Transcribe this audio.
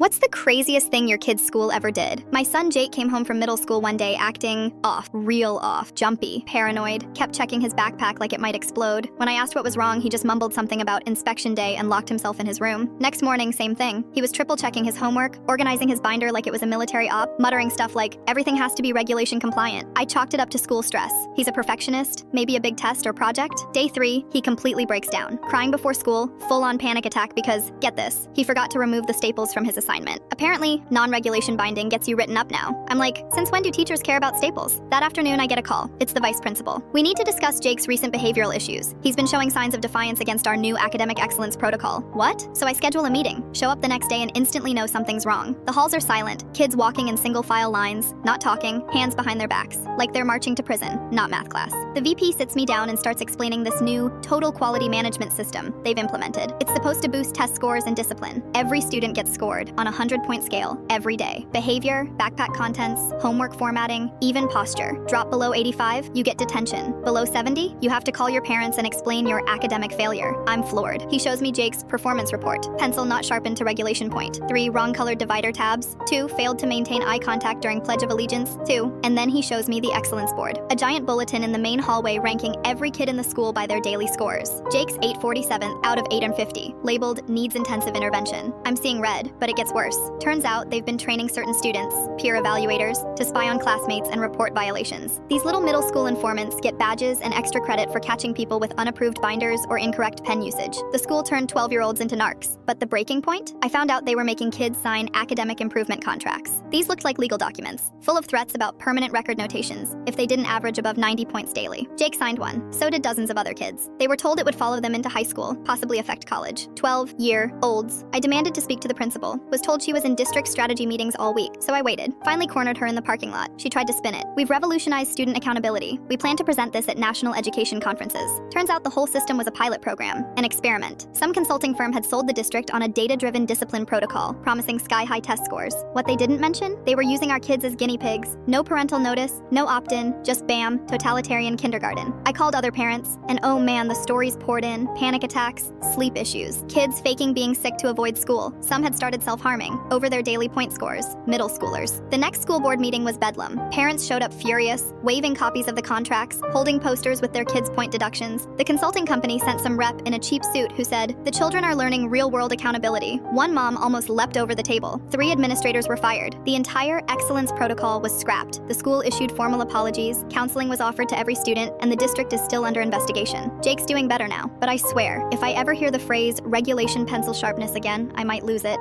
What's the craziest thing your kid's school ever did? My son Jake came home from middle school one day acting off, real off, jumpy, paranoid, kept checking his backpack like it might explode. When I asked what was wrong, he just mumbled something about inspection day and locked himself in his room. Next morning, same thing. He was triple checking his homework, organizing his binder like it was a military op, muttering stuff like, everything has to be regulation compliant. I chalked it up to school stress. He's a perfectionist, maybe a big test or project. Day 3, he completely breaks down, crying before school, full-on panic attack because, get this, he forgot to remove the staples from his assignment. Apparently, non-regulation binding gets you written up now. I'm like, since when do teachers care about staples? That afternoon, I get a call. It's the vice principal. We need to discuss Jake's recent behavioral issues. He's been showing signs of defiance against our new academic excellence protocol. What? So I schedule a meeting, show up the next day and instantly know something's wrong. The halls are silent, kids walking in single file lines, not talking, hands behind their backs, like they're marching to prison, not math class. The VP sits me down and starts explaining this new total quality management system they've implemented. It's supposed to boost test scores and discipline. Every student gets scored on a 100-point scale every day. Behavior, backpack contents, homework formatting, even posture. Drop below 85, you get detention. Below 70, you have to call your parents and explain your academic failure. I'm floored. He shows me Jake's performance report. Pencil not sharpened to regulation point. 3 wrong colored divider tabs. 2 failed to maintain eye contact during Pledge of Allegiance. 2, and then he shows me the excellence board. A giant bulletin in the main hallway ranking every kid in the school by their daily scores. Jake's 847 out of 850, labeled needs intensive intervention. I'm seeing red, but it gets worse. Turns out they've been training certain students, peer evaluators, to spy on classmates and report violations. These little middle school informants get badges and extra credit for catching people with unapproved binders or incorrect pen usage. The school turned 12-year-olds into narcs. But the breaking point? I found out they were making kids sign academic improvement contracts. These looked like legal documents, full of threats about permanent record notations if they didn't average above 90 points daily. Jake signed one. So did dozens of other kids. They were told it would follow them into high school, possibly affect college. 12-year-olds. I demanded to speak to the principal. Was told she was in district strategy meetings all week, so I waited. Finally cornered her in the parking lot. She tried to spin it. We've revolutionized student accountability. We plan to present this at national education conferences. Turns out the whole system was a pilot program, an experiment. Some consulting firm had sold the district on a data-driven discipline protocol, promising sky-high test scores. What they didn't mention? They were using our kids as guinea pigs. No parental notice, no opt-in, just bam, totalitarian kindergarten. I called other parents, and oh man, the stories poured in. Panic attacks, sleep issues, kids faking being sick to avoid school. Some had started self-harming over their daily point scores, middle schoolers. The next school board meeting was bedlam. Parents showed up furious, waving copies of the contracts, holding posters with their kids' point deductions. The consulting company sent some rep in a cheap suit who said, the children are learning real-world accountability. One mom almost leapt over the table. 3 administrators were fired. The entire excellence protocol was scrapped. The school issued formal apologies, counseling was offered to every student, and the district is still under investigation. Jake's doing better now, but I swear, if I ever hear the phrase regulation pencil sharpness again, I might lose it.